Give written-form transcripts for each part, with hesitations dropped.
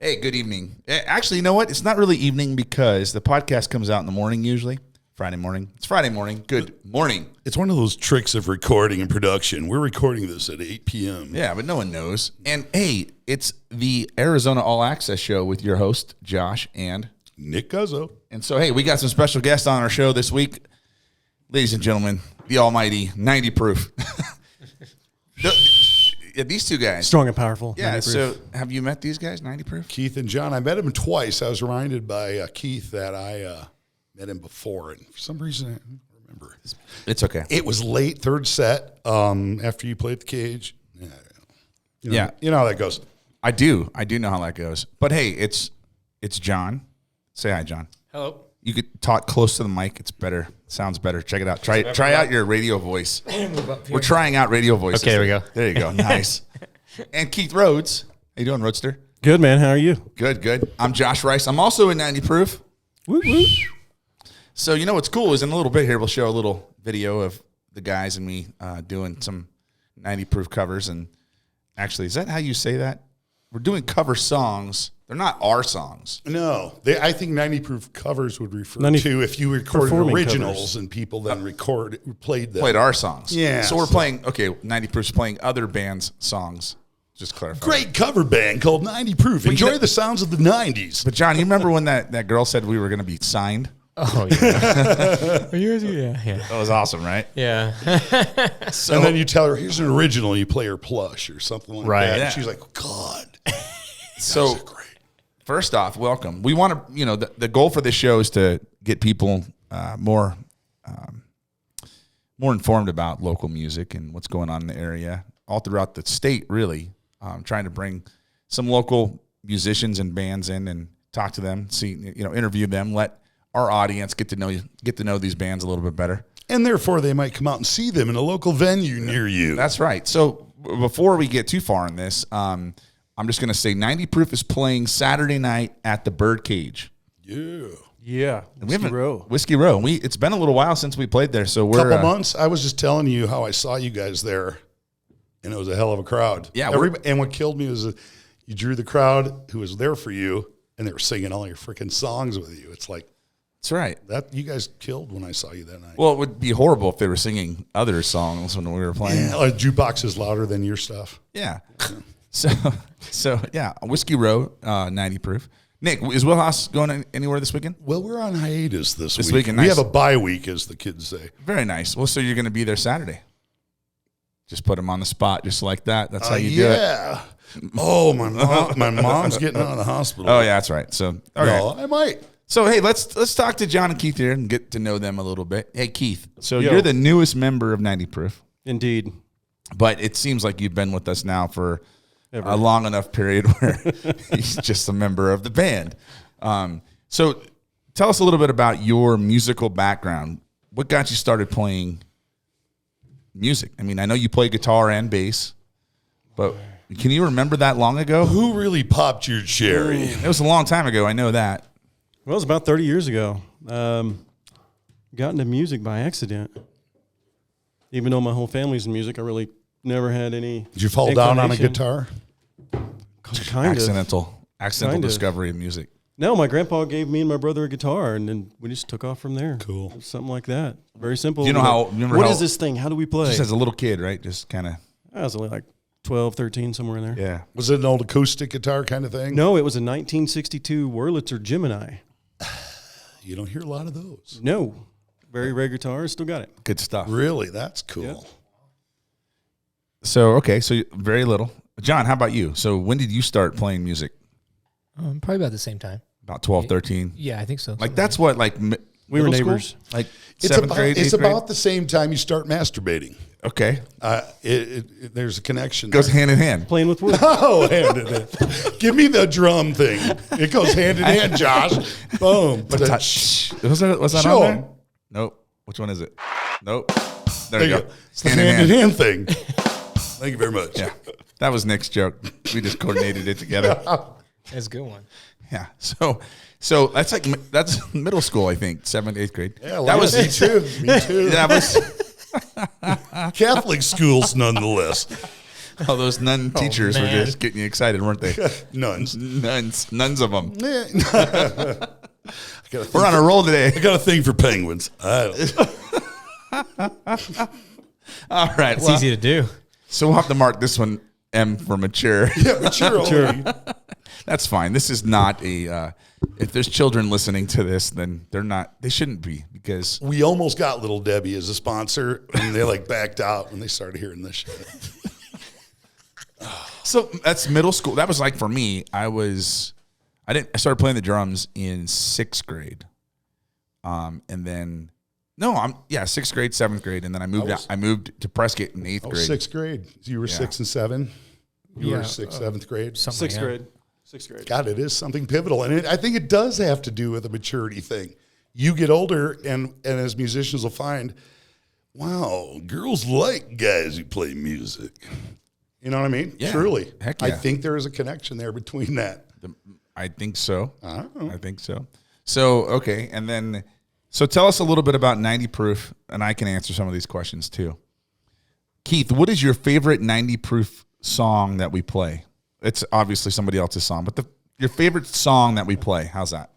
Hey, good evening. Actually, you know what? It's not really evening because the podcast comes out in the morning usually. Friday morning. It's Friday morning. Good morning. It's one of those tricks of recording and production. We're recording this at 8 p.m. Yeah, but no one knows. And hey, it's the Arizona All Access Show with your host, Josh and Nick Guzzo. And so, hey, we got some special guests on our show this week. Ladies and gentlemen, the almighty 90 proof. Yeah, these two guys. Strong and powerful. Yeah, so have you met these guys, 90 proof? Keith and John. I met him twice. I was reminded by Keith that I met him before, and for some reason I don't remember. It's okay. It was late, third set, after you played the cage. Yeah. You know how that goes. I do know how that goes. But hey, it's John. Say hi, John. Hello. You could talk close to the mic. It's better. Sounds better. Check it out. Try out your radio voice. We're trying out radio voices. Okay, there we go. There you go. Nice. And Keith Rhodes. How you doing, Roadster? Good, man. How are you? Good. I'm Josh Rice. I'm also in 90 proof. Woo, woo. So you know what's cool is in a little bit here we'll show a little video of the guys and me doing some 90 proof covers. And actually, is that how you say that? We're doing cover songs. They're not our songs. No. I think 90 proof covers would refer to if you recorded originals covers. And people then played them. Played our songs. Yeah. So we're playing, 90 proof's playing other bands' songs. Just clarify. Great cover band called 90 Proof. Enjoy the sounds of the 90s. But John, you remember when that girl said we were going to be signed? Oh, yeah. Yeah. That was awesome, right? Yeah. So, and then you tell her, here's an original, and you play her plush or something like that. Yeah. And she's like, God. So, first off, welcome. We want to, the goal for this show is to get people more informed about local music and what's going on in the area, all throughout the state, really. Trying to bring some local musicians and bands in and talk to them, interview them, let our audience get to know these bands a little bit better. And therefore, they might come out and see them in a local venue near you. That's right. So before we get too far in this, I'm just going to say 90 Proof is playing Saturday night at the Birdcage. Yeah. Whiskey Row. It's been a little while since we played there, so we're couple months. I was just telling you how I saw you guys there, and it was a hell of a crowd. Yeah. And what killed me was you drew the crowd who was there for you, and they were singing all your freaking songs with you. It's like, that's right. That you guys killed when I saw you that night. Well, it would be horrible if they were singing other songs when we were playing. Yeah, like jukebox is louder than your stuff. Yeah. So yeah, Whiskey Row, 90 Proof. Nick, is Wheelhouse going anywhere this weekend? Well, we're on hiatus this week. Weekend, we nice. have a bye week, as the kids say. Very nice. Well, so you're going to be there Saturday. Just put them on the spot, just like that. That's how you do it. Yeah. Oh, my mom's getting out of the hospital. Oh yeah, that's right. So okay. No, I might. So, hey, let's talk to John and Keith here and get to know them a little bit. Hey, Keith, so you're the newest member of 90 Proof. Indeed. But it seems like you've been with us now for a long enough period where he's just a member of the band. So tell us a little bit about your musical background. What got you started playing music? I mean, I know you play guitar and bass, but can you remember that long ago? Who really popped your cherry? It was a long time ago. I know that. Well, it was about 30 years ago. Got into music by accident. Even though my whole family's in music, I really never had any. Did you fall down on a guitar? Kind Accidental discovery of music. No, my grandpa gave me and my brother a guitar, and then we just took off from there. Cool. Something like that. Very simple. Do you know what is this thing? How do we play? Just as a little kid, right? Just kind of. I was only like 12, 13, somewhere in there. Yeah. Was it an old acoustic guitar kind of thing? No, it was a 1962 Wurlitzer Gemini. You don't hear a lot of those. No. Very rare guitar. Still got it. Good stuff. Really? That's cool. Yep. So very little. John, how about you? So when did you start playing music? Probably about the same time. About 12, 13? Yeah, I think so. Like that's what, we were neighbors. Like seventh grade, It's 8th grade? about the same time you start masturbating. Okay. There's a connection. Goes hand in hand. Playing with wood. Oh, hand in hand. Give me the drum thing. It goes hand in hand, Josh. Boom. Was that Show on there? 'em. Nope. Which one is it? Nope. There There you you go. go. It's the hand in hand thing. Thank you very much. Yeah. That was Nick's joke. We just coordinated it together. That's a good one. Yeah. So that's middle school, I think, 7th, 8th grade. Yeah, that was me too. Me too. That was Catholic schools, nonetheless. All those nun teachers were man. just getting you excited, weren't they? Nuns. Nuns of them. I We're on a roll today. got a thing for penguins. I don't. All right. It's easy to do. So we'll have to mark this one M for mature. Yeah, mature. That's fine. This is not a. If there's children listening to this, then they're not. They shouldn't be, because We almost got Little Debbie as a sponsor, and they like backed out when they started hearing this shit. So that's middle school. That was like for me. I started playing the drums in 6th grade, and then sixth grade, 7th grade, and then I moved to Prescott in 8th grade. 6th grade. You were 6 and 7. You were 6th, 7th grade. Something Sixth like grade. 6th grade. God, it is something pivotal, and I think it does have to do with a maturity thing. You get older, and as musicians will find, wow, girls like guys who play music. You know what I mean? Yeah. Truly. Heck I yeah. think there is a connection there between that. I think so. Oh. I think so. So, okay. And then, so tell us a little bit about 90 Proof, and I can answer some of these questions too. Keith, what is your favorite 90 Proof song that we play? It's obviously somebody else's song, but your favorite song that we play, how's that?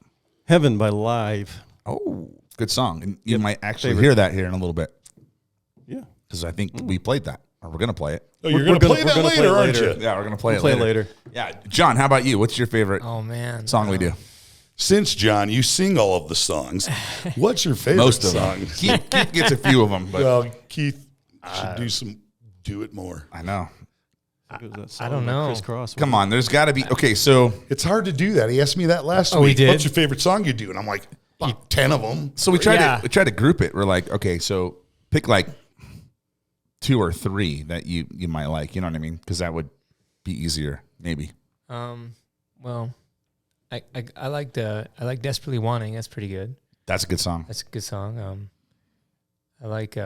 Heaven by Live. Oh, good song. And you Yep. might actually Favorite. hear that here in a little bit, Yeah. because I think we played that, or we're going to play it. Oh, you're We're going to gonna- play we're that gonna later, play it aren't later. you? Yeah, we're going to play We'll it play later. later. Yeah. John, how about you? What's your favorite Oh man. song we do? Since, John, you sing all of the songs, what's your favorite Most of song? them. Keith gets a few of them, but Well, Keith should do it more. I know. I don't know. Crisscross. Come on, there's got to be. Okay, so It's hard to do that. He asked me that last Oh, week. he did? What's your favorite song you do? And I'm like, about 10 of them. we tried Yeah. to group it. We're like, okay, so pick like 2 or 3 that you might like. You know what I mean? Because that would be easier, maybe. Well, I like Desperately Wanting. That's pretty good. That's a good song. That's a good song. I like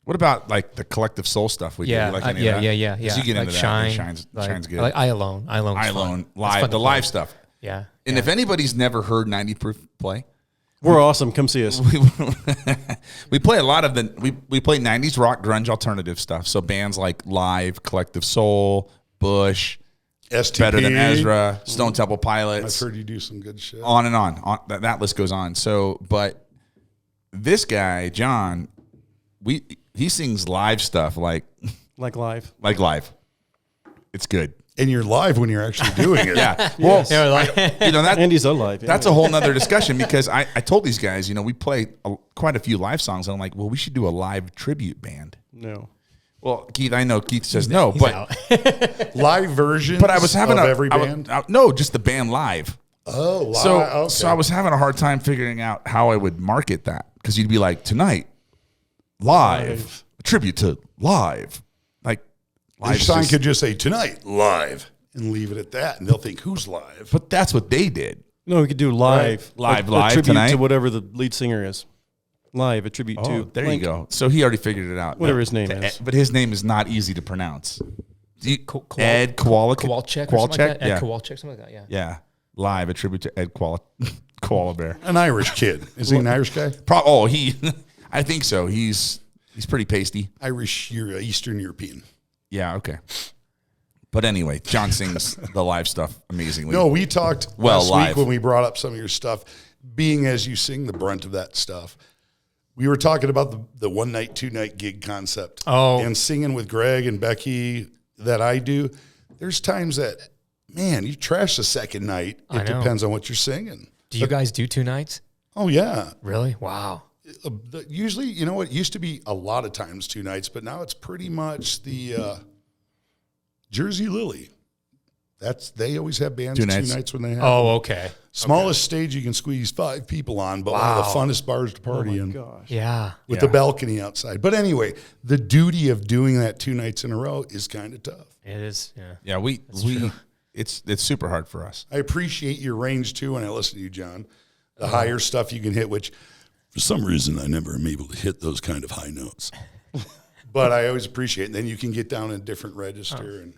What about like the Collective Soul stuff we do? You like any of that? yeah. 'Cause you get like into that, Shine. and Shine's good. I like I Alone. I Alone. I Alone, live, the live stuff. Yeah. And if anybody's never heard 90 Proof play, We're awesome. Come see us. we play a lot of we play 90s rock, grunge, alternative stuff. So bands like Live, Collective Soul, Bush, STP. Better Than Ezra, Stone Temple I've Pilots, heard you do some good shit. on and on. That list goes on. So, but this guy, John, he sings live stuff like Live. live. It's good. And you're live when you're actually doing it. Yeah. Well, Yeah, like, you know that Andy's alive. Yeah. that's a whole nother discussion, because I told these guys, we play quite a few live songs, and I'm like, well, we should do a live tribute band. No. Well, Keith, I know Keith says no, he's but out. Live versions but I was having of every band? no, just the band live. Oh, live. So okay. so I was having a hard time figuring out how I would market that, because you'd be like, tonight, live, a tribute to live, like live. Each song could just say, tonight, live, and leave it at that. And they'll think, who's live? But that's what they did. No, we could do live. Live, a live tribute tonight? to whatever the lead singer is. Live, a tribute to. Oh, there blank. you go. So he already figured it out. Whatever his name is. But his name is not easy to pronounce. Ed Kowalczyk. Kowalczyk. Or something like that. Yeah. Ed Kowalczyk, something like that. Yeah. Yeah. Live, a tribute to Ed Koala Bear. An Irish kid. Is he an Irish guy? I think so. He's pretty pasty. Irish, you're Eastern European. Yeah, okay. But anyway, John sings the live stuff amazingly. No, we talked Well, last live. week when we brought up some of your stuff, being as you sing the brunt of that stuff. We were talking about the 1 night, 2 night gig concept. Oh. And singing with Greg and Becky that I do. There's times that, man, you trash the second night. I It know. depends on what you're singing. Do you guys do 2 nights? Oh, yeah. Really? Wow. Usually, it used to be a lot of times 2 nights, but now it's pretty much the Jersey Lily. They always have bands 2 2 nights. nights when they have. Oh, okay. Smallest stage you can squeeze 5 people on, but one of the funnest bars to party in Gosh. Yeah. with the balcony outside. But anyway, the duty of doing that 2 nights in a row is kind of tough. It is. Yeah. Yeah, we it's super hard for us. I appreciate your range too when I listen to you, John. The higher stuff you can hit, which for some reason I never am able to hit those kind of high notes. But I always appreciate it. And then you can get down in a different register. And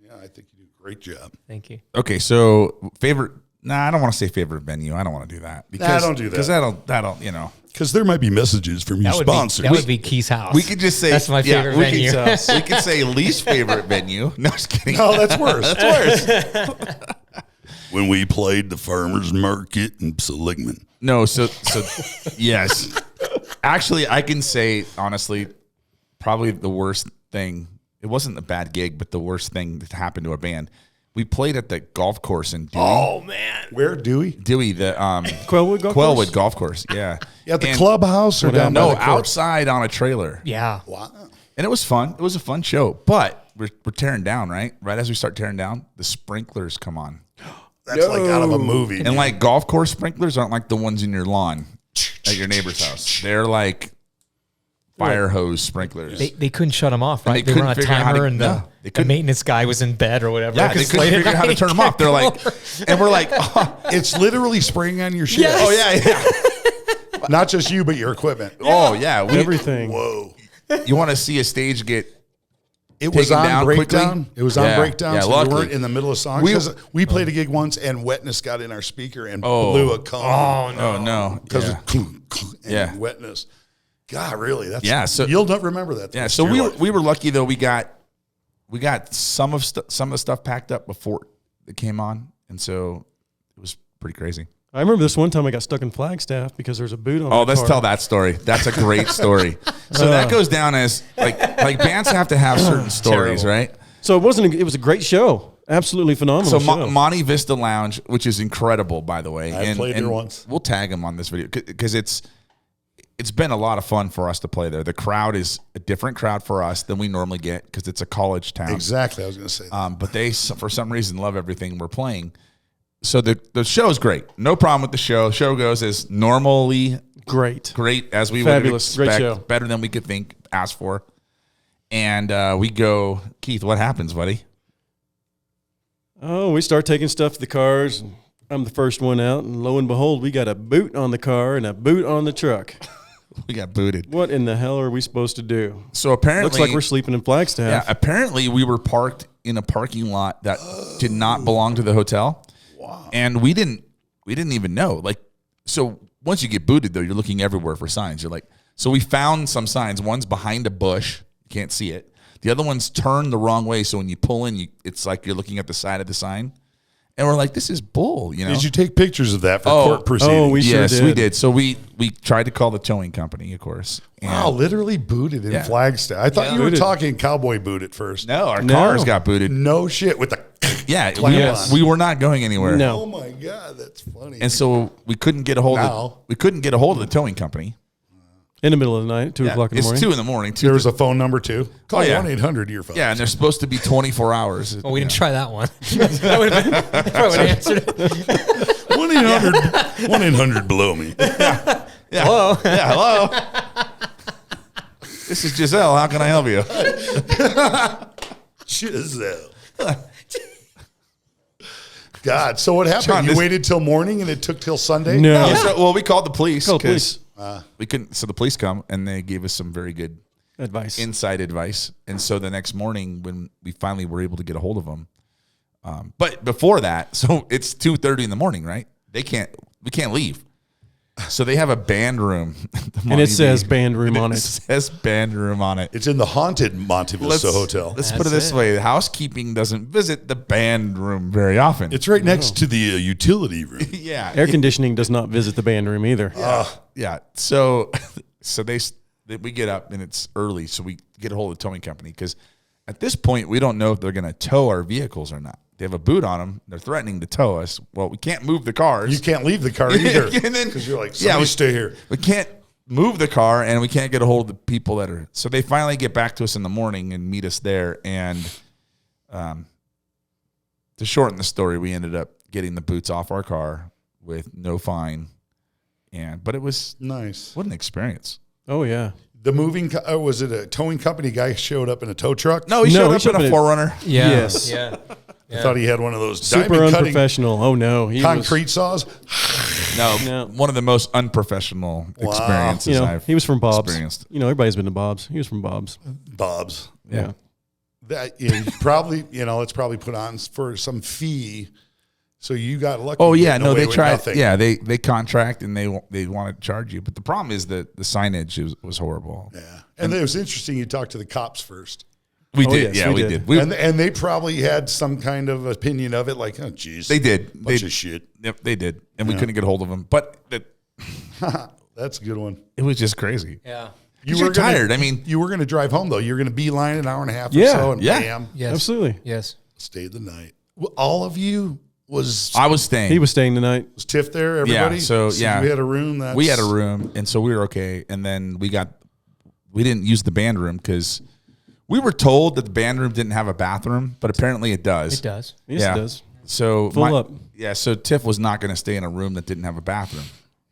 yeah, I think you do a great job. Thank you. Okay, so favorite Nah, I don't want to say favorite venue. I don't want to do that. Nah, don't do that. Because that'll, you know. Because there might be messages from your sponsors. That would be Keith's house. We could just say that's my favorite venue. We could say least favorite venue. No, just kidding. No, that's worse. That's worse. When we played the farmers market in Seligman. No, so yes. Actually, I can say honestly, probably the worst thing. It wasn't a bad gig, but the worst thing that happened to a band. We played at the golf course in Dewey. Oh man, Where, Dewey? Dewey, the Quailwood Golf Course. Yeah. At the clubhouse or down by No, the course? outside on a trailer. yeah. Wow. And it was fun. It was a fun show. But we're tearing down, right? Right as we start tearing down, the sprinklers come on. That's like out of a movie. And like golf course sprinklers aren't like the ones in your lawn at your neighbor's house. They're like fire hose sprinklers. They couldn't shut them off, right? they They were on a couldn't figure out how timer, to- and no, they the couldn't. maintenance guy was in bed or whatever. Yeah, Like, they it's couldn't late at figure out how to night. turn them off. They're like, and we're like, oh, It's literally spraying on your shit. Yes. oh yeah. Not just you, but your equipment. Oh yeah. Everything. Whoa. You want to see a stage get It was taken on down breakdown. quickly? It was on Yeah. breakdown, Yeah, so luckily. we weren't in the middle of songs. We- 'Cause we played a gig once, and wetness got in our speaker and Oh. blew a cone. Oh no. Because Yeah. of Yeah. wetness. God, really? That's Yeah, so- you'll not remember that. Yeah, so we were lucky though. We got some of the stuff packed up before it came on, and so it was pretty crazy. I remember this one time I got stuck in Flagstaff because there's a boot on. Oh, the let's car. tell that story. That's a great story. So that goes down as like bands have to have certain stories, right? So it was a great show. Absolutely So phenomenal show. Monte Vista Lounge, which is incredible, by the way. I played there once. We'll tag him on this video because it's been a lot of fun for us to play there. The crowd is a different crowd for us than we normally get because it's a college town. Exactly. I was going to say that. But they, for some reason, love everything we're playing. So the show is great. No problem with the show. Show goes as normally great. as we Fabulous. would Great expect. show. Better than we could ask for. And we go, Keith, what happens, buddy? Oh, we start taking stuff to the cars. And I'm the first one out, and lo and behold, we got a boot on the car and a boot on the truck. We got booted. What in the hell are we supposed to do? So apparently, Looks like we're sleeping in Flagstaff. Yeah, apparently we were parked in a parking lot that did not belong to the hotel. Wow. And we didn't even know. Like, so once you get booted though, you're looking everywhere for signs. You're like, so we found some signs. One's behind a bush. You can't see it. The other one's turned the wrong way. So when you pull in, it's like you're looking at the side of the sign. And we're like, this is bull, you know? Did you take pictures of that for court proceedings? Oh, we sure Yes, did. we did. So we tried to call the towing company, of course. And Wow, literally booted in Yeah. Flagstaff. I thought you were Booted. talking cowboy boot at first. No, our No. cars got booted. No shit with the. Yeah, Yes. we were not going anywhere. No. Oh my God, that's funny. And so we couldn't get a hold Now. of the towing company. In the middle of the night, 2 o'clock in the It's morning. 2 in the morning. there was a phone number too. Call Oh, yeah. 1-800 your phone. Yeah, and they're supposed to be 24 hours. Oh, we didn't try that one. That would have been. I probably would have answered it. 1-800 below me. Yeah. Hello. Yeah, hello. This is Giselle. How can I help you? Giselle. God, so what happened? John, you this- waited till morning and it took till Sunday? No. Yeah, so, we called the police. Call the 'cause police. We couldn't. So the police come and they gave us some very good Advice. inside advice. And so the next morning, when we finally were able to get a hold of them, but before that, so it's 2:30 in the morning, right? We can't leave. So they have a band room, And it says band room on It it. says band room on it. It's in the haunted Monte Vista Hotel. Let's put it That's this it. way: the housekeeping doesn't visit the band room very often. It's right next to the utility room. yeah, Air conditioning does not visit the band room either. yeah. So we get up and it's early, so we get a hold of the towing company because at this point we don't know if they're going to tow our vehicles or not. They have a boot on them. They're threatening to tow us. Well, we can't move the cars. You can't leave the car either. And then- Because you're like, yeah, somebody we- stay here. We can't move the car, and we can't get a hold of the people that are. So they finally get back to us in the morning and meet us there. And to shorten the story, we ended up getting the boots off our car with no fine. But it was Nice. what an experience. Oh, yeah. The was it a towing company guy showed up in a tow truck? No, he No, showed up in a 4Runner. Yeah. Yes. Yeah. I thought he had one of those Super diamond cutting unprofessional. Oh, no. He concrete saws. No, one of the most unprofessional experiences Was, I've he was from Bob's. experienced. Everybody's been to Bob's. He was from Bob's. Bob's. Yeah. That probably, let's probably put on for some fee So you got lucky. Oh yeah, getting no, away they with tried. nothing. Yeah, they contract and they want to charge you, but the problem is that the signage was horrible. Yeah, and it was interesting. You talked to the cops first, We Oh, did. yes, Yeah, we we did. did. and they probably had some kind of opinion of it, like, oh, geez, They did. bunch of shit. Yep, they did, and we couldn't get a hold of them. But That's a good one. it was just crazy. Yeah. You were tired. I mean, You were going to drive home though. You were going to beeline an hour and a half Yeah, or so, and yeah. bam, Yes. Absolutely. Yes. stayed the night. Well, all of you was I was staying. He was staying the night. Tiff there. Everybody. so, yeah. we had a room. We had a room, and so we were okay. And then we didn't use the band room because we were told that the band room didn't have a bathroom, but apparently it does. It does. Yes, Yeah. it does. So Full up. Yeah, so Tiff was not going to stay in a room that didn't have a bathroom.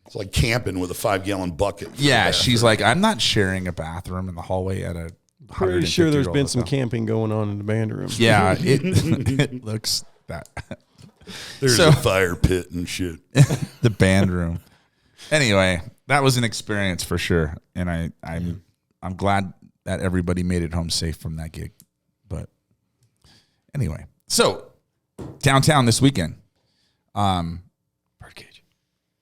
It's like camping with a 5-gallon bucket. for Yeah, the she's bathroom. like, I'm not sharing a bathroom in the hallway at a Pretty sure there's 150-year-old been some hotel. camping going on in the band room. Yeah, it looks that There's so- a fire pit and shit. the band room. Anyway, that was an experience for sure, and I'm glad that everybody made it home safe from that gig. But anyway, so downtown this weekend. Birdcage.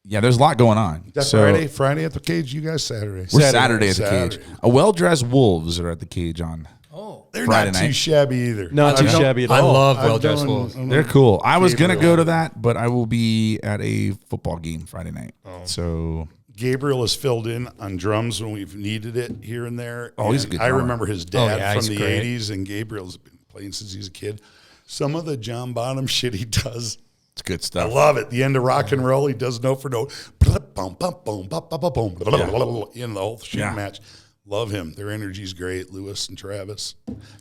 Yeah, there's a lot going on. That So Friday at the cage. You guys Saturday. we're Saturday at the Saturday. cage. A well-dressed wolves are at the cage on. Oh. They're Friday not too night. shabby either. Not too I've done- shabby at I all. love I've well-dressed done- wolves. They're cool. I was gonna Gabriel. go to that, but I will be at a football game Friday night. So Gabriel has filled in on drums when we've needed it here and there. Oh, he's a And good I drummer. remember his dad yeah, from he's the great. 80s, and Gabriel's been playing since he's a kid. Some of the John Bonham shit he does, it's good I stuff. love it. The end of rock and roll, he does note for note. Boom, boom, boom, boom, boom, boom, boom, in the whole shit Yeah. match. Love him. Their energy's great, Lewis and Travis.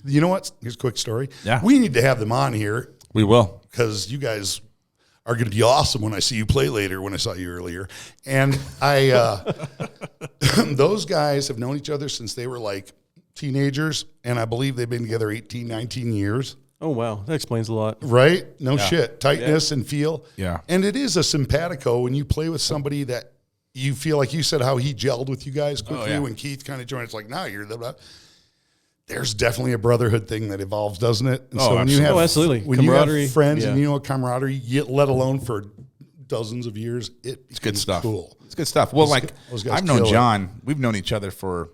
You know what? Here's a quick story. Yeah. We need to have them on here We will. because you guys are going to be awesome when I see you play later, when I saw you earlier. And those guys have known each other since they were like teenagers, and I believe they've been together 18, 19 years. Oh, wow. That explains a lot. Right? No shit. Tightness and feel. Yeah. And it is a simpatico when you play with somebody that you feel like you said how he gelled with you guys quickly yeah. when Keith kind of joined. It's like, nah, you're the. There's definitely a brotherhood thing that evolves, doesn't it? And Oh, when you absolutely. have, Oh, absolutely. When you Camaraderie, have friends yeah. and you know camaraderie, yet let alone for dozens of years, it's Good stuff. Cool. It's good stuff. Well, like those guys I've known kill it. John. We've known each other for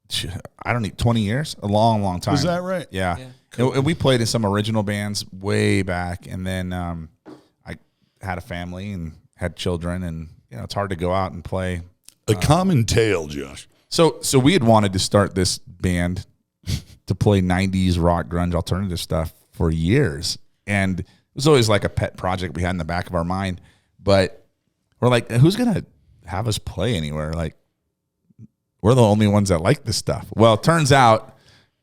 20 years, a long, long time. Is that right? Yeah. And we played in some original bands way back, and then I had a family and had children, and it's hard to go out and play. A common tale, Josh. So we had wanted to start this band to play 90s rock, grunge, alternative stuff for years. And it was always like a pet project we had in the back of our mind. But we're like, who's going to have us play anywhere? Like, we're the only ones that like this stuff. Well, it turns out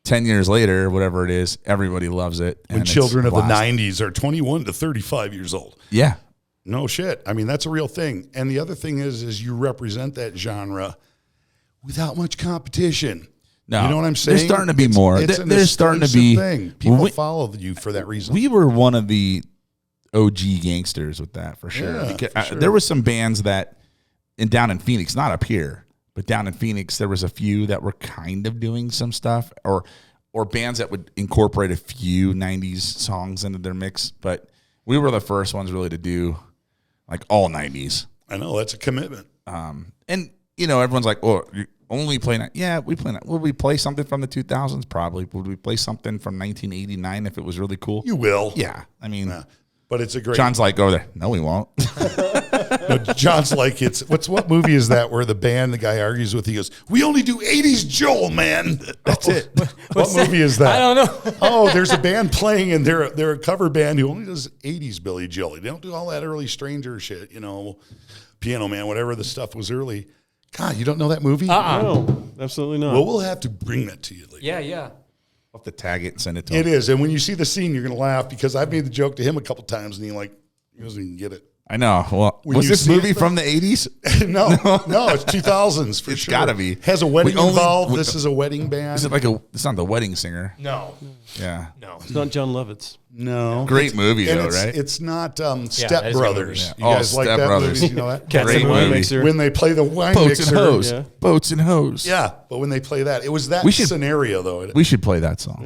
10 years later, whatever it is, everybody loves it. When and children it's of the blast. 90s are 21 to 35 years old. Yeah. No shit. I mean, that's a real thing. And the other thing is you represent that genre without much competition. No, You know what I'm saying? There's starting to be more. It's an There's starting to exclusive be. thing. People we- follow you for that reason. We were one of the OG gangsters with that for sure. Yeah, Because, for sure. there were some bands that down in Phoenix, not up here, but down in Phoenix, there was a few that were kind of doing some stuff, or bands that would incorporate a few 90s songs into their mix. But we were the first ones really to do like all 90s. I know, that's a commitment. And everyone's like, "Oh, you only play that?" Yeah, we play that. Would we play something from the 2000s? Probably. Would we play something from 1989 if it was really cool? You will. Yeah. I mean, But it's a great. John's like, "Go there." No, we won't. No, John's like, what movie is that where the guy argues with, he goes, "We only do 80s Joel, man." That's it. What movie is that? I don't know. Oh, there's a band playing, and they're a cover band who only does 80s Billy Joel. They don't do all that early Stranger shit, Piano Man, whatever the stuff was early. God, you don't know that movie? No, absolutely not. Well, we'll have to bring that to you later. Yeah. I'll have to tag it and send it to him. It is, and when you see the scene, you're gonna laugh because I've made the joke to him a couple times, and he doesn't even get it. I know. Well, When was you this see movie it, from the 80s? no, it's 2000s for It's sure. gotta be. Has a wedding We only- involved. we- This is a wedding band. Is it it's not the wedding singer? No. Yeah. No. It's not John Lovitz. No. Great movie, And though, it's, right? it's not Step that is a good Brothers. movie. You Yeah. guys Oh, like Step that Brothers. movie? You know that? Cats Great and wine movie. mixer. When they play the wine Boats mixer. and hose. Yeah. Boats and hose. Yeah, but when they play that, it was that We should- scenario, though. We should play that song.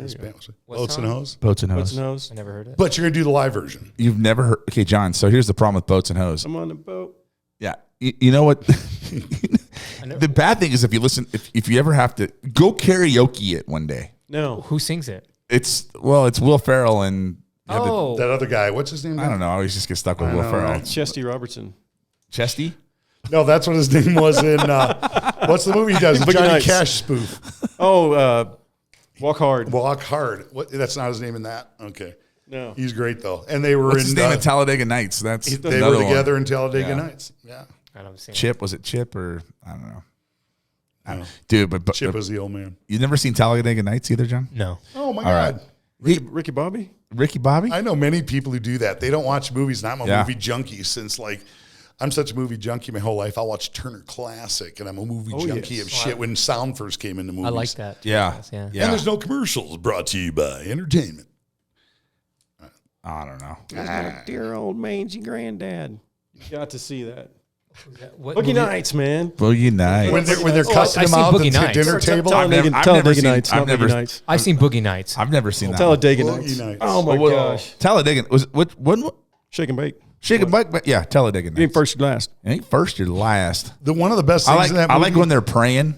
What Boats and song? hose. Boats and What's hose. nose? I never heard it. But you're going to do the live version. You've never heard. Okay, John. So here's the problem with boats and hose. I'm on the boat. Yeah. You know what? The bad thing is if you listen, if you ever have to go karaoke it one day, No. Who sings it? it's Will Ferrell and Oh, That other guy, what's his name? I don't know. I always just get stuck with Will know, Ferrell. right? Chesty Robertson. Chesty? No, that's what his name was in. What's the movie he does? The Boogie Johnny Nights. Cash spoof. Oh, Walk Hard. Walk Hard. What? That's not his name in that. Okay, No. he's great though. And they were What's in. his name in Talladega Nights? That's they another were one. together in Talladega Yeah. Nights. Yeah, I don't see it. Chip, was it Chip or I don't know. No. Dude, but Chip was the old man. you never seen Talladega Nights either, John? No. Oh my All right. God. Ricky Bobby? Ricky Bobby? I know many people who do that. They don't watch movies, and I'm a Yeah. movie junkie since like. I'm such a movie junkie my whole life. I'll watch Turner Classic, and I'm a movie junkie yes. of shit when sound first came into movies. I like that. Yeah. Yeah. Yeah. And there's no commercials brought to you by Entertainment. I don't know. My dear old mangy granddad. You got to see that. What Boogie movie- Nights, man. Boogie Nights. When they're Oh, cussing I've them seen out at Boogie the Nights. dinner table. Talladega I've never Talladega seen- Nights. I've Not never- Boogie Nights. I've seen Boogie Nights. I've never seen that. Talladega Boogie Nights. Nights. Oh my Well, gosh. Talladega was what Shake and bake. Shake and bake, but yeah, Talladega You ain't Nights. first, you're last. Ain't first, you're last. One of the best I things like in that I movie. like when they're praying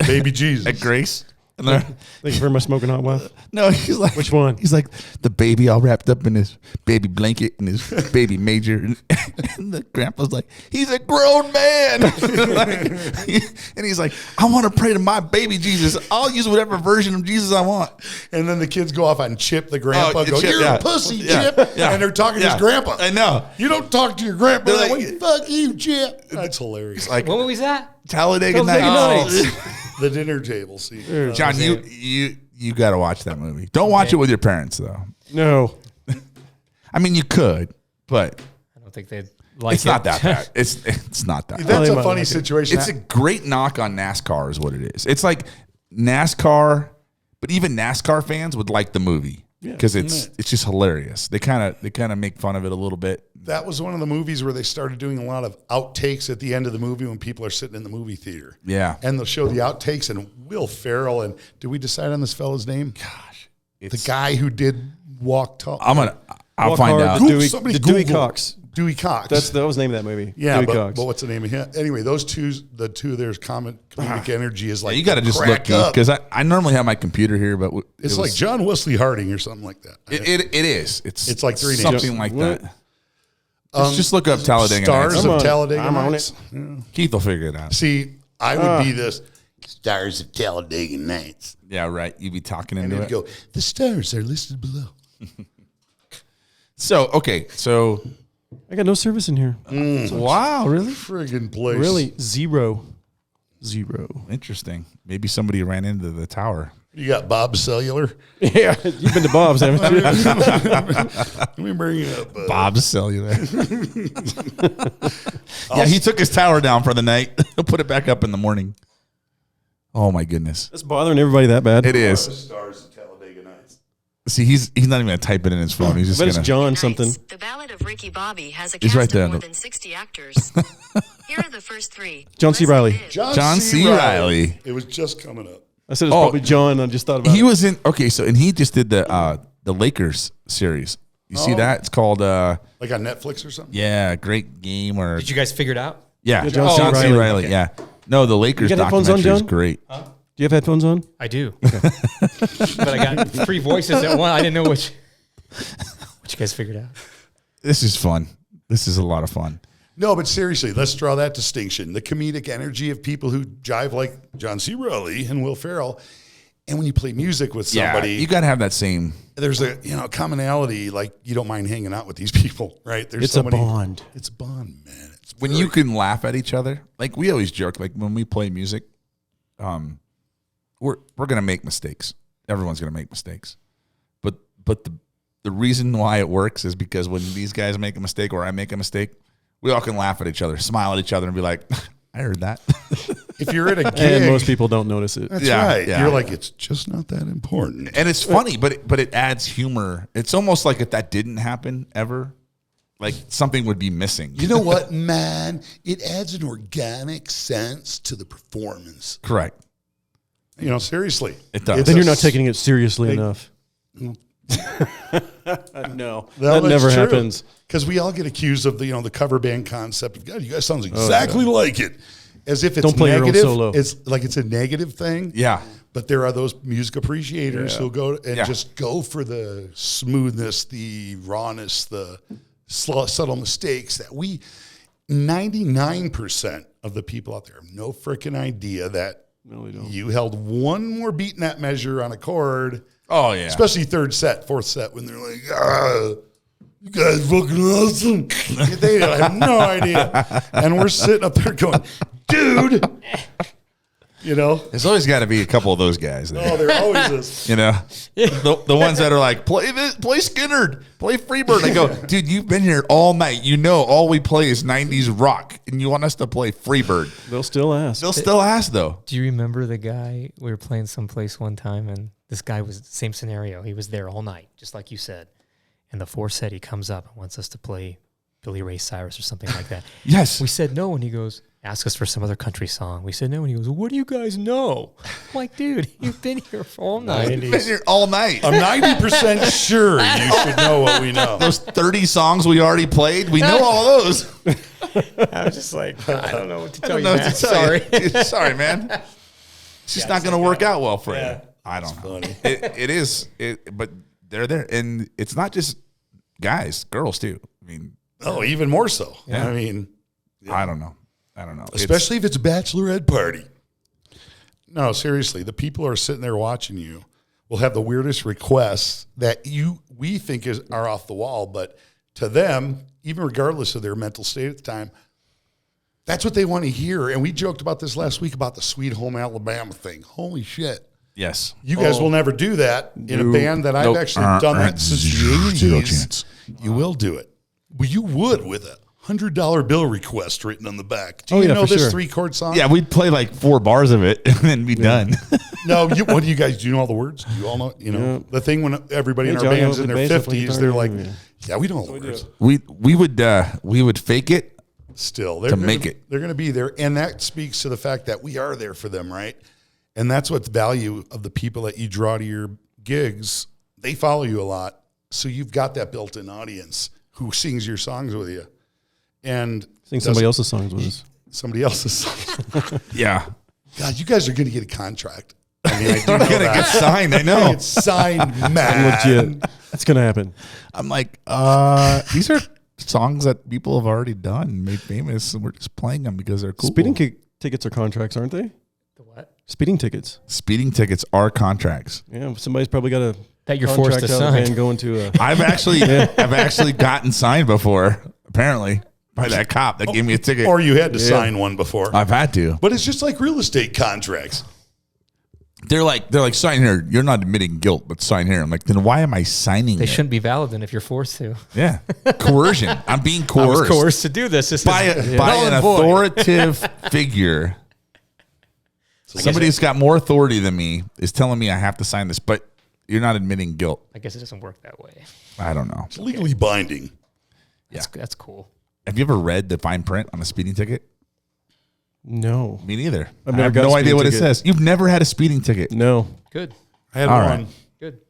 Baby Jesus. at Grace. And they're, Thank you for my smoking hot wife. no, he's like Which one? He's like the baby all wrapped up in his baby blanket and his baby major, and the grandpa's like, he's a grown man, Like, and he's like, I want to pray to my baby Jesus. I'll use whatever version of Jesus I want. And then the kids go off on Chip, the grandpa. Oh, Go, Chip, you're yeah. a pussy, Yeah, Chip. yeah, And they're talking to yeah. his grandpa. I know. You don't talk to your grandpa They're that like- way. Fuck you, Chip. That's hilarious. Like What movie is that? Talladega Talladega Nights. Nights. The dinner table scene. John, you got to watch that movie. Don't watch it with your parents though. No. I mean, you could, but I don't think they'd like it's it. not that bad. It's not that bad. That's they a might funny like it. situation. It's a great knock on NASCAR is what it is. It's like NASCAR, but even NASCAR fans would like the movie because it's just hilarious. They kind of make fun of it a little bit. That was one of the movies where they started doing a lot of outtakes at the end of the movie when people are sitting in the movie theater. Yeah. And they'll show the outtakes and Will Ferrell. And did we decide on this fella's name? Gosh, The guy who did Walk Tall. I'll Walk find Hard, out. the Dewey, Somebody the Dewey Google. Cox. Dewey Cox. That was the name of that movie. yeah, Dewey but Cox. what's the name of him? Anyway, those the two there's comedic energy is like You got to just look crack up. because I normally have my computer here, but It's like John Wesley Harding or something like that. it is. It's like 3 names. something like What? that. Just look up Talladega Stars Nights. I'm of on- Talladega I'm on Nights. Keith will figure it out. See, I would be this Stars of Talladega Nights. Yeah, right. You be talking And into it'd it. go, the stars are listed below. So I got no service in here. wow, really Friggin' place. Really, zero. interesting. Maybe somebody ran into the tower. You got Bob Cellular. Yeah, you've been to Bob's, haven't you? Let me bring you up. Bob's Cellular. Yeah, he took his tower down for the night. He'll put it back up in the morning. Oh my goodness, That's bothering everybody that bad. it is. Stars of Talladega Nights. See, he's not even gonna type it in his phone. He's just But it's gonna. John something. The Ballad of Ricky Bobby has a He's cast right there. of more than 60 actors. Here are the first 3. John C. Leslie Riley. Bibb, John C. Riley. It was just coming up. I said it's Oh, probably John. I just thought about He it. was in and he just did the Lakers series. You see that? It's called Like on Netflix or something? yeah, great game or Did you guys figure it out? yeah, John John C. C. Reilly. Riley. Yeah, no, the Lakers You got headphones on, documentary is John? great. Do you have headphones on? I do. But I got 3 voices at one. I didn't know which you guys figured out. This is fun. This is a lot of fun. No, but seriously, let's draw that distinction. The comedic energy of people who jive like John C. Reilly and Will Ferrell. And when you play music with somebody, Yeah, you got to have that same. there's a commonality, like you don't mind hanging out with these people, right? There's It's so a many- bond. It's a bond, man. It's When you can laugh at each other, like we always joke, like when we play music, we're gonna make mistakes. Everyone's gonna make mistakes, but the reason why it works is because when these guys make a mistake or I make a mistake, we all can laugh at each other, smile at each other, and be like, "I heard that." if you're at a gig, And most people don't notice it. that's Yeah, right. yeah. You're like, it's just not that important. And it's funny, but it adds humor. It's almost like if that didn't happen ever, like something would be missing. You know what, man? It adds an organic sense to the performance. Correct. You know, seriously. It does. It's Then a you're not taking it seriously enough. No, that never happens. Because we all get accused of the cover band concept of, God, you guys sound exactly like it. As if it's Don't play your own negative. solo. It's like it's a negative thing. Yeah. But there are those music appreciators who go and Yeah. just go for the smoothness, the rawness, the subtle mistakes that 99% of the people out there have no freaking idea that No, we don't. you held one more beat in that measure on a chord, Oh yeah. especially third set, fourth set, when they're like, you guys fucking awesome. They have no idea. And we're sitting up there going, dude, There's always got to be a couple of those guys there. Oh, there always is. The ones that are like, play Skinnerd, play Freebird. I go, dude, you've been here all night. All we play is 90s rock, and you want us to play Freebird. They'll still ask. They'll still ask, though. Do you remember the guy we were playing someplace one time, and this guy was the same scenario. He was there all night, just like you said. And the fourth set, he comes up and wants us to play Billy Ray Cyrus or something like that. Yes. We said no, and he goes, ask us for some other country song. We said no, and he goes, what do you guys know? I'm like, dude, you've been here for all night. You've been here all night. I'm 90% sure you should know what we know. Those 30 songs we already played, we know all those. I was just like, I don't know what to tell you, know what man. to tell Sorry. you. Sorry, man. It's just not going to work out well for you. I don't know. funny. It is, but they're there. And it's not just guys, girls too. I mean, Oh, even more so. Yeah. I mean, I don't know. especially if it's a bachelorette party. No, seriously, the people who are sitting there watching you will have the weirdest requests that we think are off the wall, but to them, even regardless of their mental state at the time, that's what they want to hear. And we joked about this last week about the Sweet Home Alabama thing. Holy shit. Yes. You guys will never do that in a band that I've Nope. actually done that since the Zero 80s. chance. You will do it. Well, you would with a $100 bill request written on the back. Do Oh, you yeah, know for this sure. 3-chord song? Yeah, we'd play like 4 bars of it and then be done. No, what do you guys do? You know all the words? Do you all know? Yeah. The thing when everybody in Hey, our Johnny, band's I in play their bass, I play 50s, guitar, they're like, yeah. yeah, we know all the words. we would fake it. Still, To make it. they're going to be there, and that speaks to the fact that we are there for them, right? And that's what the value of the people that you draw to your gigs. They follow you a lot, so you've got that built-in audience who sings your songs with you, and Sing somebody else's songs with us. somebody else's songs. Yeah. God, you guys are going to get a contract. I mean, I do We're know going to get that. signed. I know. It's signed, man. Legit. That's going to happen. I'm like, these are songs that people have already done, made famous, and we're just playing them because they're cool. Speeding tickets are contracts, aren't they? The what? Speeding tickets. Speeding tickets are contracts. Yeah, somebody's probably got a That you're forced to contract out sign. and going to a. I've actually gotten signed before, apparently, by that cop that gave me a ticket. Or you had to sign one before. I've had to. But it's just like real estate contracts. They're like, sign here. You're not admitting guilt, but sign here. I'm like, then why am I signing They it? shouldn't be valid then if you're forced to. Yeah. Coercion. I'm being I coerced. was coerced to do this. This by, is by null an and void. authoritative figure. Somebody who's got more authority than me is telling me I have to sign this, but you're not admitting guilt. I guess it doesn't work that way. I don't know. It's legally binding. That's cool. Have you ever read the fine print on a speeding ticket? No. Me neither. I've I never have got a no idea speeding what it ticket. says. You've never had a speeding ticket. No. Good. I had All one. right. Good.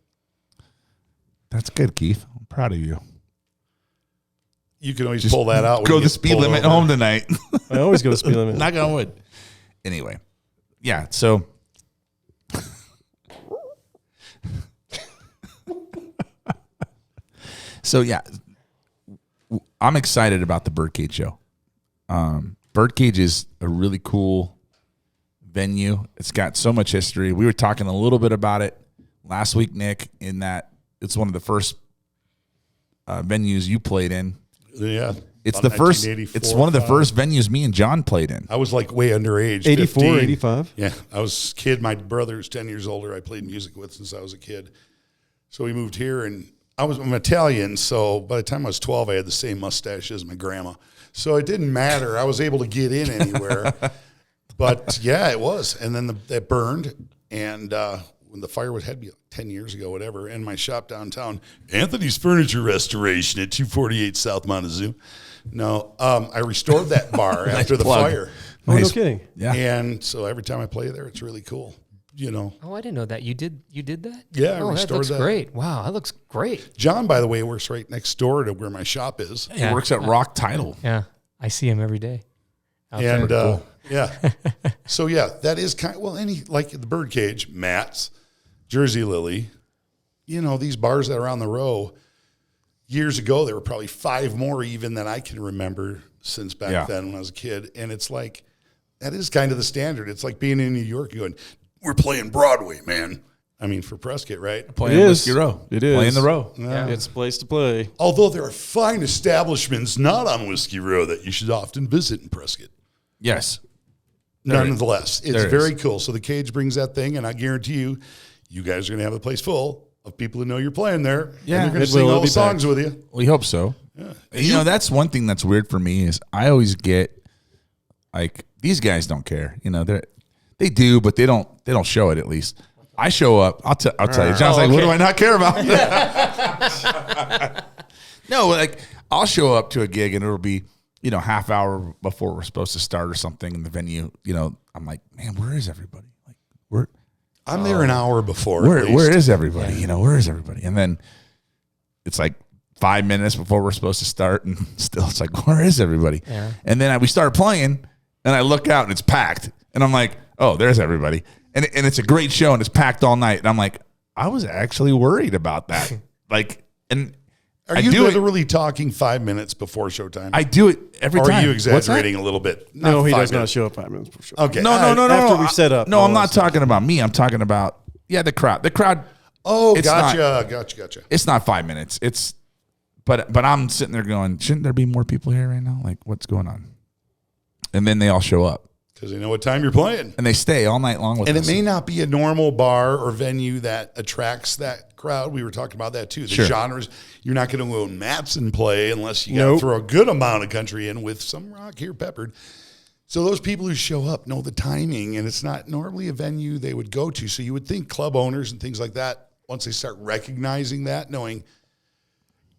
That's good, Keith. I'm proud of you. You can always pull that out. when Go you the get speed pulled limit over. home tonight. I always go to speed limit. Knock on wood. Anyway, yeah. So, yeah, I'm excited about the Birdcage show. Birdcage is a really cool venue. It's got so much history. We were talking a little bit about it last week, Nick, in that it's one of the first venues you played in. Yeah. It's About the first. 1984, It's one of the 5. first venues me and John played in. I was like way underage. 84, 15. 85. Yeah. I was a kid. My brother's 10 years older. I played music with since I was a kid. So we moved here, and I'm Italian. So by the time I was 12, I had the same mustache as my grandma. So it didn't matter. I was able to get in anywhere. But yeah, it was. And then it burned. And when the fire had to be 10 years ago, whatever, and my shop downtown, Anthony's Furniture Restoration at 248 South Montezuma. No, I restored that bar after the plug. fire. Oh, no kidding. Yeah. And so every time I play there, it's really cool. You know. Oh, I didn't know that. You did that? Yeah, I oh, that restored looks that. great. Wow, that looks great. John, by the way, works right next door to where my shop is. He works at Rock Title. Yeah, I see him every day. out And there. yeah. So yeah, that is kind of, well, like the Birdcage, Matt's, Jersey Lily, you know, these bars that are on the row. Years ago, there were probably 5 more even than I can remember since back then when I was a kid. And it's like, that is kind of the standard. It's like being in New York going, we're playing Broadway, man. I mean, for Prescott, right? Playing It is. Whiskey Row. It is. Playing the row. Yeah. It's a place to play. Although there are fine establishments not on Whiskey Row that you should often visit in Prescott. Yes. Nonetheless, it's There very is. cool. So the Cage brings that thing, and I guarantee you guys are going to have the place full of people who know you're playing there. Yeah. And they're going It to sing will. all It'll the be songs packed. with you. We hope so. Yeah. You know, that's one thing that's weird for me is I always get like these guys don't care. You know, they do, but they don't show it at least. I show up. I'll tell you. John's like, what do I not care about? No, like I'll show up to a gig and it'll be, you know, half hour before we're supposed to start or something in the venue. You know, I'm like, man, where is everybody? Like, I'm there an hour before. where is everybody? You know, where is everybody? And then it's like 5 minutes before we're supposed to start, and still it's like, where is everybody? Yeah. And then we start playing, and I look out and it's packed, and I'm like, oh, there's everybody, and it's a great show and it's packed all night, and I'm like, I was actually worried about that, like, and Are I you do it. literally talking 5 minutes before showtime? I do it every or time. are you What's that? exaggerating a little bit? No, he 5 does not minutes. show up 5 minutes before show. Okay. No. After we set up. No, all I'm that not stuff. talking about me. I'm talking about the crowd. The crowd. Oh, It's gotcha. It's not 5 minutes. But I'm sitting there going, shouldn't there be more people here right now? Like, what's going on? And then they all show up Because they know what time you're playing. and they stay all night long with And us. it may not be a normal bar or venue that attracts that crowd. We were talking about that too. The Sure. genres, you're not going to go Mats and play unless you got Nope. to throw a good amount of country in with some rock here peppered. So those people who show up know the timing, and it's not normally a venue they would go to. So you would think club owners and things like that, once they start recognizing that, knowing,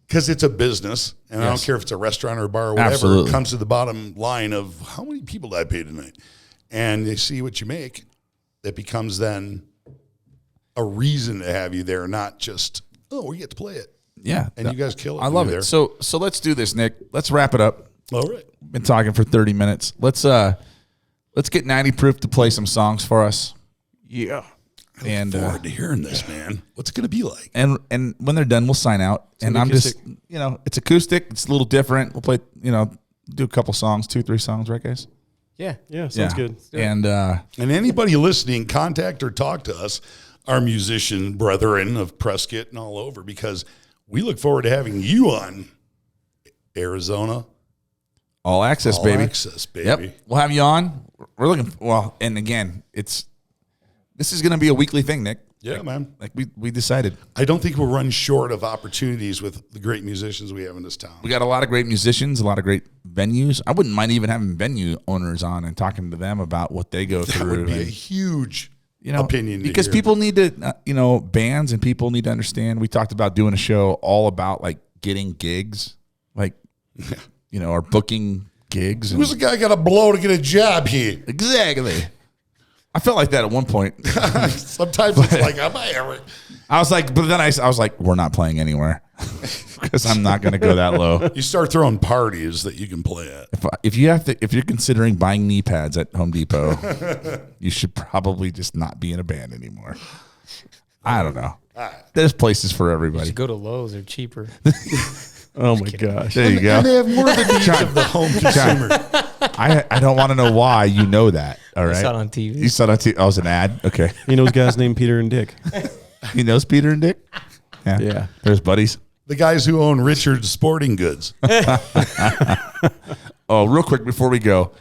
because it's a business, and I don't care if it's a restaurant or a bar or whatever, Absolutely. it comes to the bottom line of how many people did I pay tonight? And they see what you make. It becomes then a reason to have you there, not just, oh, we get to play it. Yeah. And you guys kill it I when love you're it. there. So let's do this, Nick. Let's wrap it up. All right. Been talking for 30 minutes. Let's get 90 Proof to play some songs for us. Yeah. And Forward to hearing this, man. What's it going to be like? and when they're done, we'll sign out. And I'm just, you know, it's acoustic. It's a little different. We'll play, you know, do a couple songs, 2-3 songs, right, guys? Yeah. Yeah, sounds good. And And anybody listening, contact or talk to us, our musician brethren of Prescott and all over, because we look forward to having you on Arizona all access, All baby. Access, baby. Yep, we'll have you on. We're looking well, and again, this is going to be a weekly thing, Nick. Yeah, man. Like we decided. I don't think we'll run short of opportunities with the great musicians we have in this town. We got a lot of great musicians, a lot of great venues. I wouldn't mind even having venue owners on and talking to them about what they go That through. would be a and, huge you know, opinion to because hear. people need to, you know, bands and people need to understand. We talked about doing a show all about like getting gigs, like you know, or booking gigs. And Who's the guy got to blow to get a job here? exactly. I felt like that at one point. Sometimes it's like, am I ever? I was like, but then I was like, we're not playing anywhere because I'm not going to go that low. You start throwing parties that you can play at. If you're considering buying knee pads at Home Depot, you should probably just not be in a band anymore. I don't know. There's places for everybody. Go to Lowe's; they're cheaper. Oh my gosh. There you go. And they have more than needs of the home consumer. I don't want to know why you know that. All right. I saw it on TV. You saw it on TV. Oh, it was an ad. Okay. You know those guys named Peter and Dick? He knows Peter and Dick. Yeah. Yeah. There's buddies. The guys who own Richard's Sporting Goods. Oh, real quick before we go,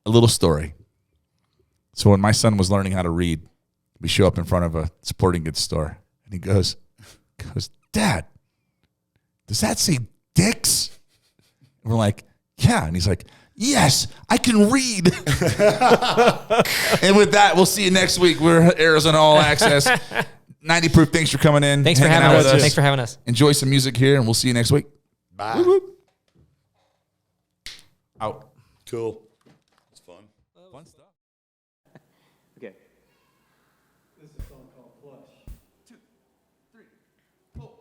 a little story. So when my son was learning how to read, we show up in front of a sporting goods store, and he goes, "Dad, does that say Dick's?" And we're like, "Yeah." And he's like, yes, I can read. And with that, we'll see you next week. We're Arizona All Access. 90 Proof, thanks for coming in. Thanks for hanging having out us. with Thanks for having us. Enjoy some music here, and we'll see you next week. Bye. Whoop, whoop. Out. Cool. It's fun. Fun stuff. Okay. This is a song called Plush. 2, 3, pull.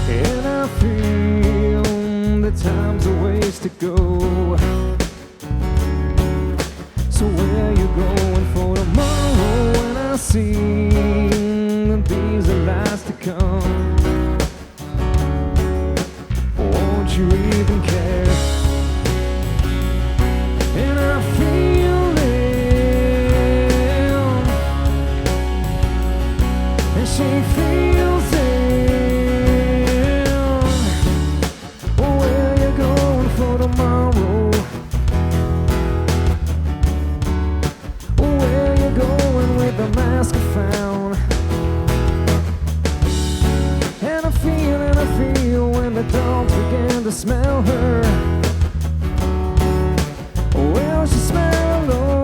And I feel the time's a ways to go. So where you going for tomorrow? When I see that these are lies to come, won't you even care? And I feel it, and she feels it. Where you going for tomorrow? Where you going with the mask I found? And I feel when the dogs begin to smell her. Well, she smell alone.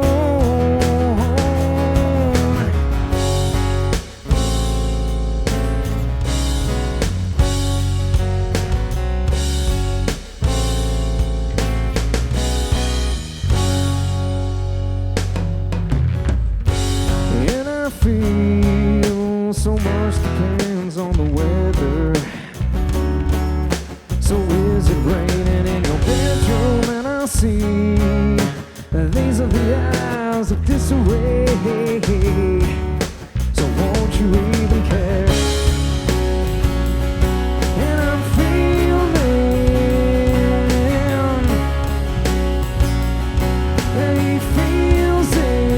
And I feel so much depends on the weather. So is it raining in your bedroom? And I see these are the eyes of disarray. So won't you even care? And I'm feeling that he feels it.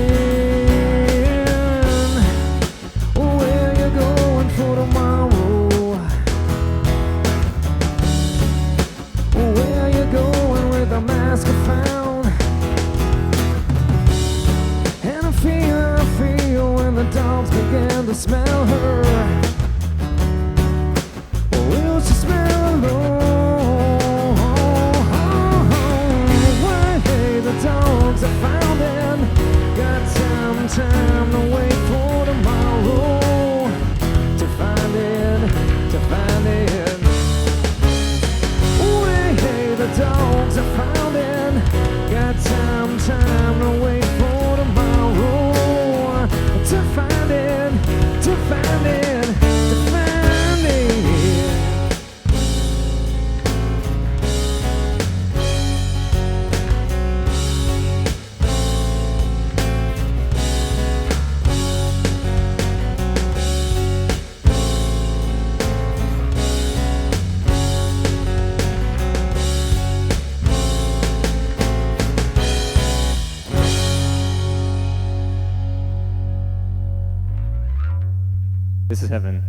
Where you going for tomorrow? Where you going with the mask I found? And I feel when the dogs begin to smell her. Will she smell alone? Why, hey, the dogs are found and got time to wait for tomorrow to find it. Hey, the dogs are found and got time to wait for tomorrow to find it. This is heaven.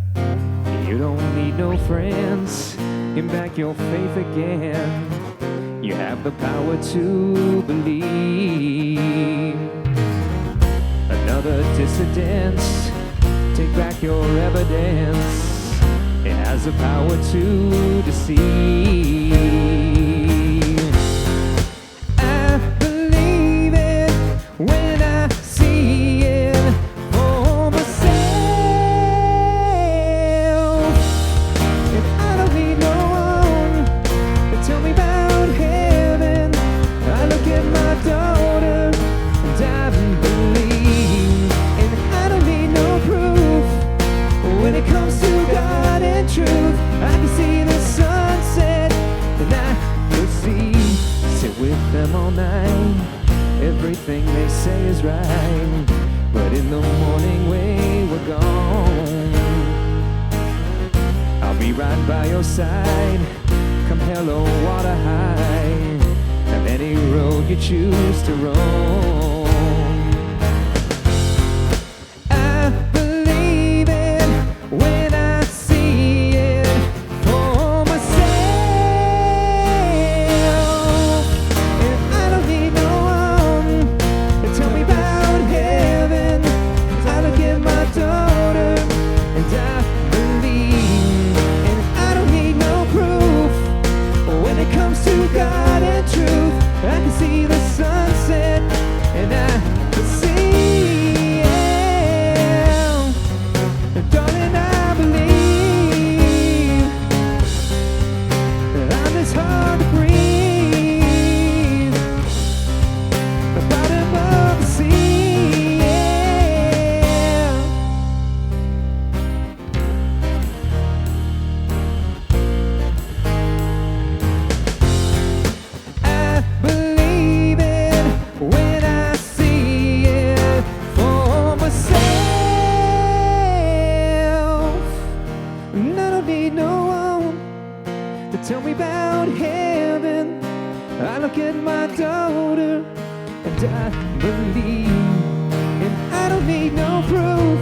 You don't need no friends. Get back your faith again. You have the power to believe. Another dissidence. Take back your evidence. It has the power to deceive. I believe it when I see it for myself. And I don't need no one to tell me about heaven. I look at my daughter and I believe. And I don't need no proof when it comes to God and truth. I can see the sunset and I could see. Sit with them all night. Everything they say is right, but in the morning when we're gone, I'll be right by your side. Come hell or water high, and any road you choose to roam. I believe it when I see it for myself, and I don't need no I look at my daughter and I believe, and I don't need no proof.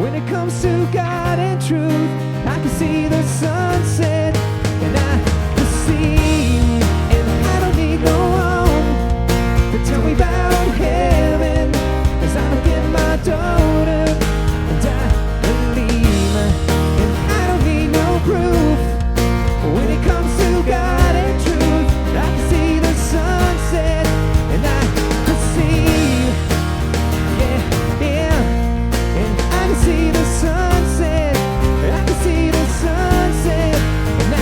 When it comes to God and truth, I can see the sunset, and I can see, and I don't need no one to tell me about heaven, as I look at my daughter and I believe, and I don't need no proof. When it comes to God and truth, I can see the sunset, and I can see, yeah, yeah, and I can see the sunset, I can see the sunset, and I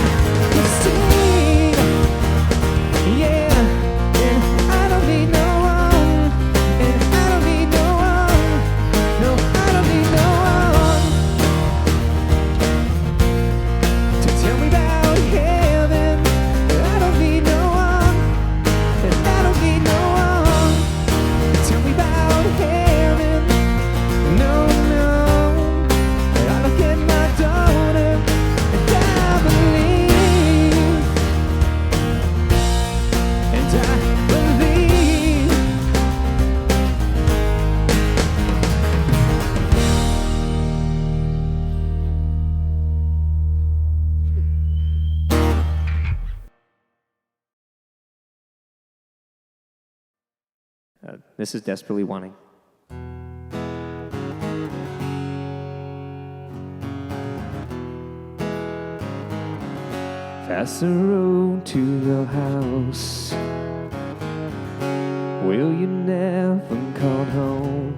can see, yeah, and I don't need no one, and I don't need no one, no, I don't need no one to tell me about heaven. I don't need no one, and I don't need no one to tell me about heaven. No, no. I look at my daughter and I believe, and I believe. This is Desperately Wanting. Pass the road to your house. Will you never come home?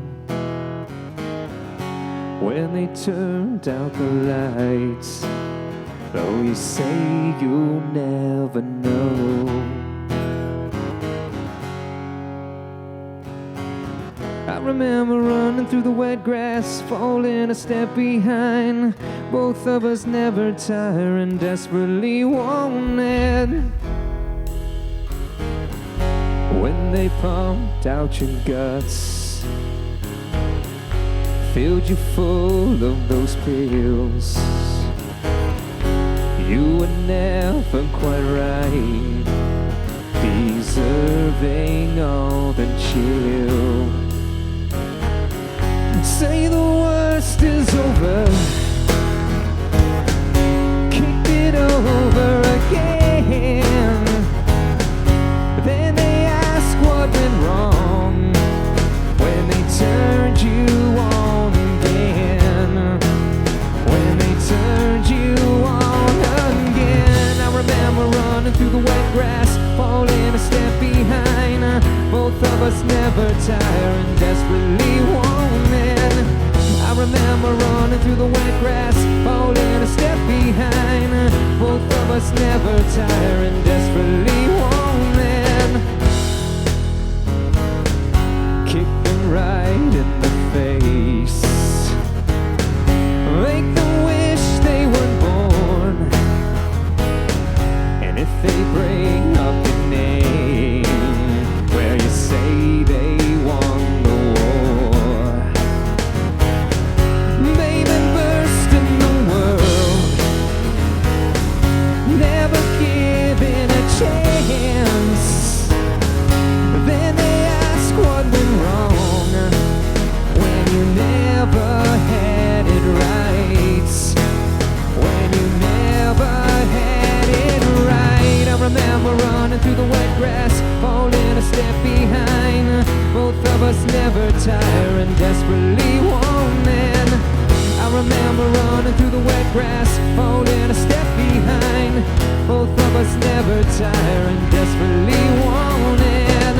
When they turned out the lights, though you say you'll never know. I remember running through the wet grass, falling a step behind. Both of us never tire and desperately wanted. When they pumped out your guts, filled you full of those pills, you were never quite right, deserving all the chill. Say the worst is over, kick it over again. Then they ask what went wrong when they turned you on again. When they turned you on again. I remember running through the wet grass, falling a step behind. Both of us never tire and desperately wanted. I remember running through the wet grass, falling a step behind. Both of us never tire and desperately wanted. Kick them right in the face, make them wish they weren't born. And if they bring up your name, where you say they won the war, baby, burst in the world, never given a chance. Then they ask what went wrong when you never had it right, when you never had it right. I remember running through the wet grass, falling a step behind. Both of us never tire and desperately wanted. I remember running through the wet grass, falling a step behind. Both of us never tire and desperately wanted.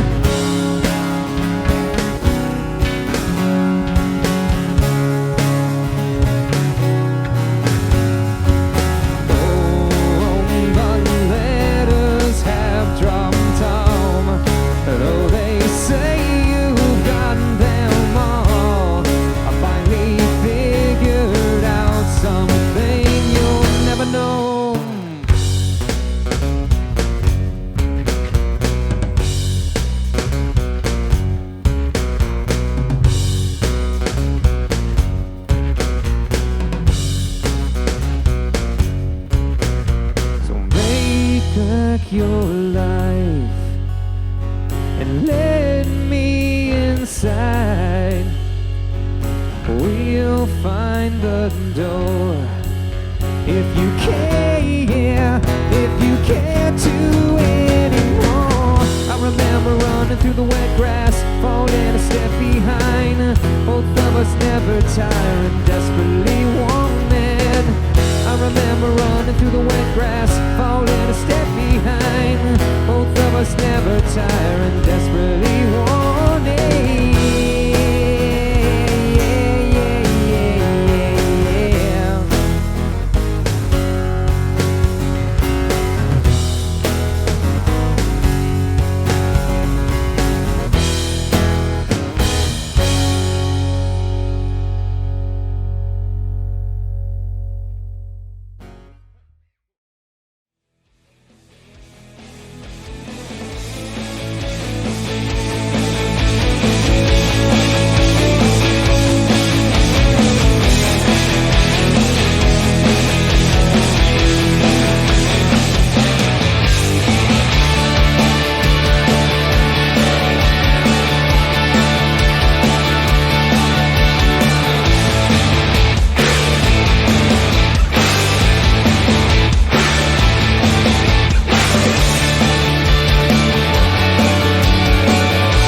Oh, but letters have dropped home, though they say you've gotten them all. I finally figured out something you'll never know. take your life and let me inside. We'll find the door. If you care, if you care to anymore. I remember running through the wet grass, falling a step behind. Both of us never tiring, desperately wanting. I remember running through the wet grass, falling a step behind. Both of us never tiring, desperately